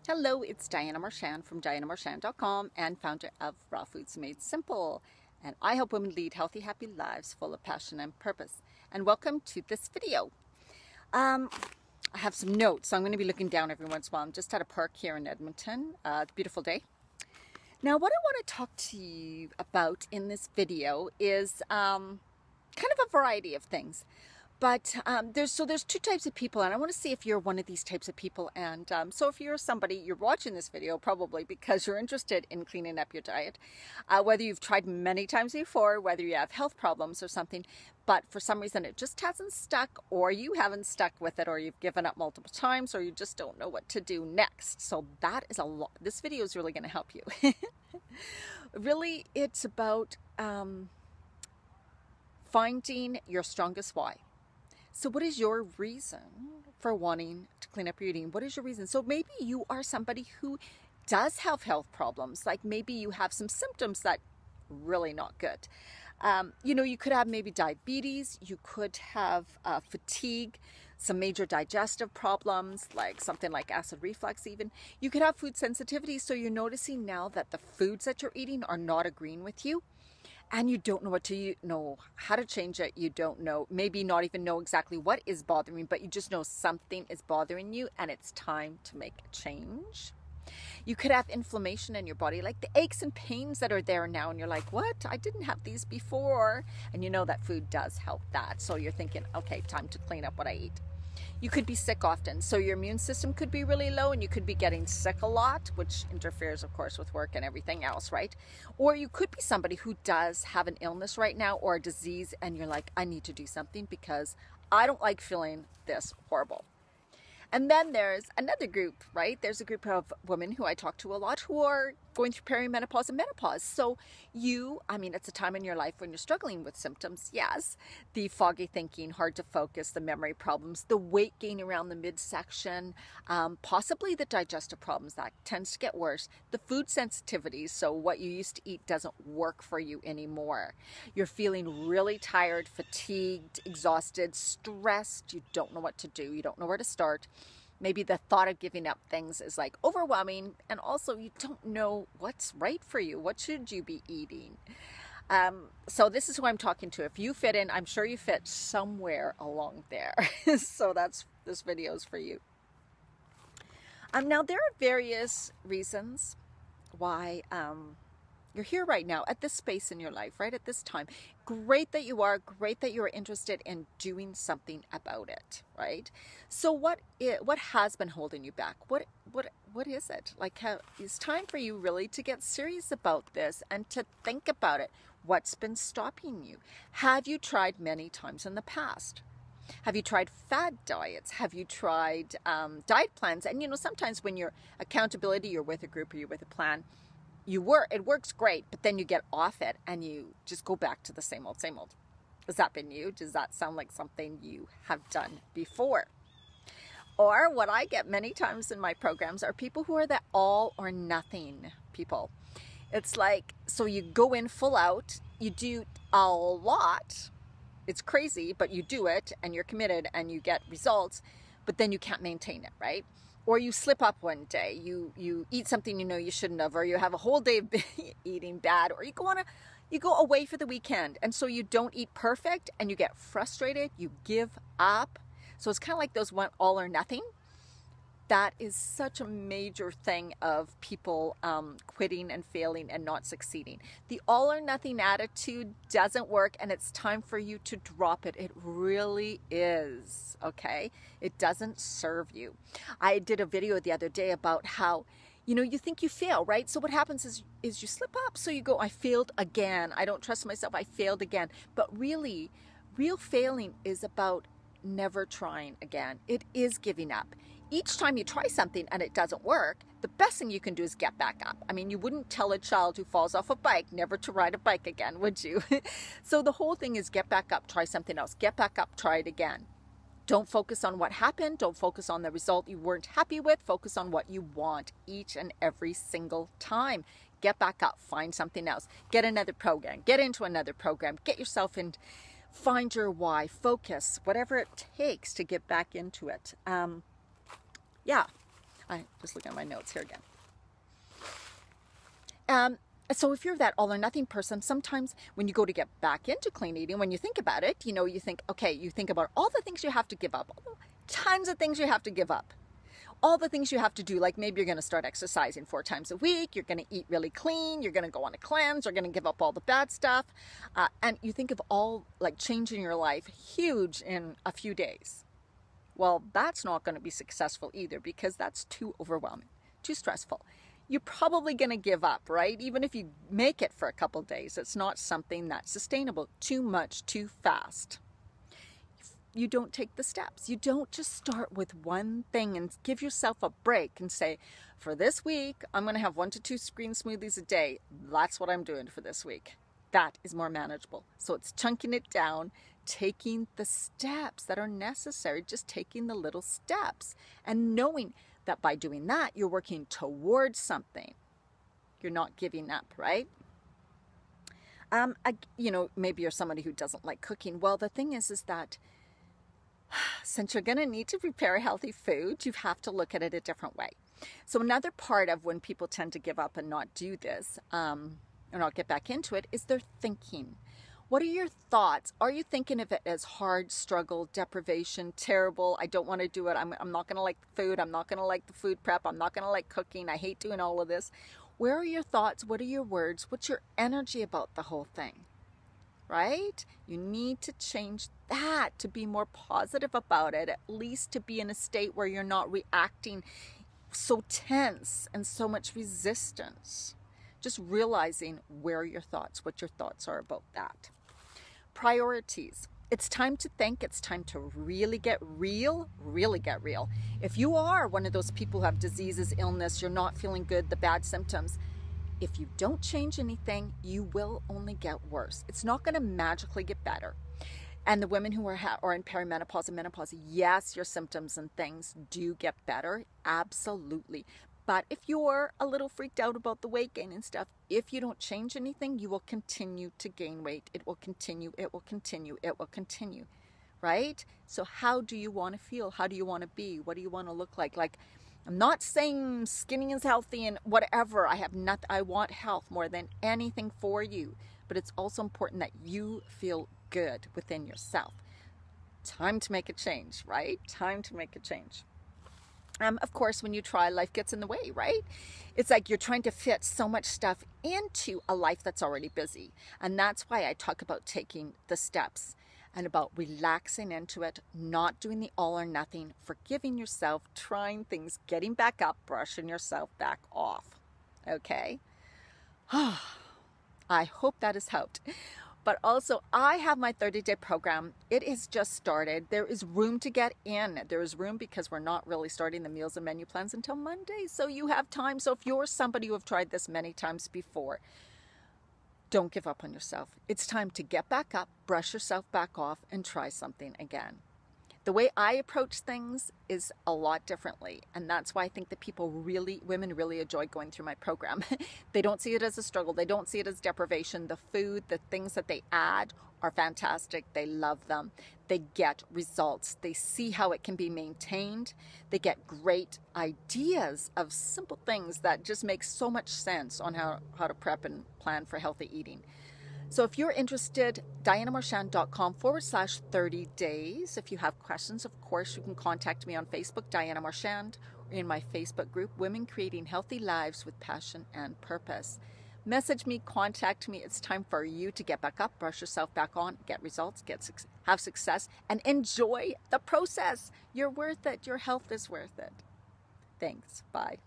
Hello, it's Diana Marchand from dianamarchand.com and founder of Raw Foods Made Simple. And I help women lead healthy, happy lives full of passion and purpose. And welcome to this video. I have some notes, so I'm going to be looking down every once in a while. I'm just at a park here in Edmonton. It's a beautiful day. Now, what I want to talk to you about in this video is kind of a variety of things. But there's two types of people, and I want to see if you're one of these types of people. And so if you're somebody, you're watching this video probably because you're interested in cleaning up your diet, whether you've tried many times before, whether you have health problems or something, but for some reason it just hasn't stuck, or you haven't stuck with it, or you've given up multiple times, or you just don't know what to do next. So that is a lot. This video is really going to help you. Really, it's about finding your strongest why. So what is your reason for wanting to clean up your eating? What is your reason? So maybe you are somebody who does have health problems. Like maybe you have some symptoms that really not good. You could have maybe diabetes. You could have fatigue, some major digestive problems, like something like acid reflux even. You could have food sensitivity. So you're noticing now that the foods that you're eating are not agreeing with you. And you don't know how to change it. You don't know, maybe not even know exactly what is bothering you, but you just know something is bothering you and it's time to make a change. You could have inflammation in your body, like the aches and pains that are there now. And you're like, what? I didn't have these before. And you know that food does help that. So you're thinking, okay, time to clean up what I eat. You could be sick often. So your immune system could be really low and you could be getting sick a lot, which interferes, of course, with work and everything else, right? Or you could be somebody who does have an illness right now or a disease and you're like, I need to do something because I don't like feeling this horrible. And then there's another group, right? There's a group of women who I talk to a lot who are going through perimenopause and menopause. So it's a time in your life when you're struggling with symptoms. Yes, the foggy thinking, hard to focus, the memory problems, the weight gain around the midsection, possibly the digestive problems that tends to get worse, the food sensitivities. So what you used to eat doesn't work for you anymore. You're feeling really tired, fatigued, exhausted, stressed. You don't know what to do. You don't know where to start. Maybe the thought of giving up things is like overwhelming, and also you don't know what's right for you. What should you be eating? So this is who I'm talking to. If you fit in, I'm sure you fit somewhere along there. So this video is for you. Now there are various reasons why you're here right now at this space in your life, right at this time. Great that you are, great that you're interested in doing something about it, right? So what has been holding you back? What is it? Like, it's time for you really to get serious about this and to think about it. What's been stopping you? Have you tried many times in the past? Have you tried fad diets? Have you tried diet plans? And sometimes when you're accountability, you're with a group or you're with a plan, it works great, but then you get off it and you just go back to the same old, same old. Has that been you? Does that sound like something you have done before? Or what I get many times in my programs are people who are the all or nothing people. It's like, so you go in full out, you do a lot, it's crazy, but you do it and you're committed and you get results, but then you can't maintain it, right? Or you slip up one day, you eat something you shouldn't have, or you have a whole day of eating bad, or you go away for the weekend, and so you don't eat perfect, and you get frustrated, you give up. So it's kind of like those all or nothing. That is such a major thing of people quitting and failing and not succeeding. The all or nothing attitude doesn't work, and it's time for you to drop it. It really is, okay? It doesn't serve you. I did a video the other day about how, you think you fail, right? So what happens is you slip up. So you go, I failed again. I don't trust myself. I failed again. But really, real failing is about never trying again. It is giving up. Each time you try something and it doesn't work, the best thing you can do is get back up. I mean, you wouldn't tell a child who falls off a bike never to ride a bike again, would you? So the whole thing is get back up, try something else. Get back up, try it again. Don't focus on what happened. Don't focus on the result you weren't happy with. Focus on what you want each and every single time. Get back up, find something else. Get another program, get into another program, get yourself in, find your why, focus, whatever it takes to get back into it. Yeah. I just look at my notes here again. So if you're that all or nothing person, sometimes when you go to get back into clean eating, when you think about it, you know, you think, okay, you think about all the things you have to give up, tons of things you have to give up, all the things you have to do. Like maybe you're going to start exercising 4 times a week. You're going to eat really clean. You're going to go on a cleanse. You're going to give up all the bad stuff. And you think of all like changing your life huge in a few days. Well, that's not going to be successful either, because that's too overwhelming, too stressful. You're probably going to give up, right? Even if you make it for a couple days, it's not something that's sustainable. Too much, too fast. You don't take the steps. You don't just start with one thing and give yourself a break and say, for this week, I'm going to have 1 to 2 green smoothies a day. That's what I'm doing for this week. That is more manageable. So it's chunking it down, taking the steps that are necessary, just taking the little steps and knowing that by doing that, you're working towards something. You're not giving up, right? You know, maybe you're somebody who doesn't like cooking. Well, the thing is that since you're going to need to prepare healthy food, you have to look at it a different way. So another part of when people tend to give up and not do this, or not get back into it, is their thinking. What are your thoughts? Are you thinking of it as hard, struggle, deprivation, terrible, I don't want to do it, I'm not going to like the food, I'm not going to like the food prep, I'm not going to like cooking, I hate doing all of this? Where are your thoughts? What are your words? What's your energy about the whole thing? Right? You need to change that to be more positive about it, at least to be in a state where you're not reacting so tense and so much resistance. Just realizing where your thoughts, what your thoughts are about that. Priorities. It's time to think. It's time to really get real, really get real. If you are one of those people who have diseases, illness, you're not feeling good, the bad symptoms, if you don't change anything, you will only get worse. It's not going to magically get better. And the women who are in perimenopause and menopause, yes, your symptoms and things do get better. Absolutely. But if you're a little freaked out about the weight gain and stuff, if you don't change anything, you will continue to gain weight. It will continue, it will continue, it will continue, right? So how do you want to feel? How do you want to be? What do you want to look like? Like, I'm not saying skinny is healthy and whatever. I want health more than anything for you. But it's also important that you feel good within yourself. Time to make a change, right? Time to make a change. Of course, when you try, life gets in the way, right? It's like you're trying to fit so much stuff into a life that's already busy. And that's why I talk about taking the steps and about relaxing into it, not doing the all or nothing, forgiving yourself, trying things, getting back up, brushing yourself back off. Okay? I hope that has helped. But also, I have my 30-day program. It is just started. There is room to get in. There is room because we're not really starting the meals and menu plans until Monday. So you have time. So if you're somebody who have tried this many times before, don't give up on yourself. It's time to get back up, brush yourself back off, and try something again. The way I approach things is a lot differently. And that's why I think that women really enjoy going through my program. They don't see it as a struggle. They don't see it as deprivation. The food, the things that they add are fantastic. They love them. They get results. They see how it can be maintained. They get great ideas of simple things that just make so much sense on how to prep and plan for healthy eating. So if you're interested, dianamarchand.com/30 days. If you have questions, of course, you can contact me on Facebook, Diana Marchand, or in my Facebook group, Women Creating Healthy Lives with Passion and Purpose. Message me, contact me. It's time for you to get back up, brush yourself back on, get results, have success, and enjoy the process. You're worth it. Your health is worth it. Thanks. Bye.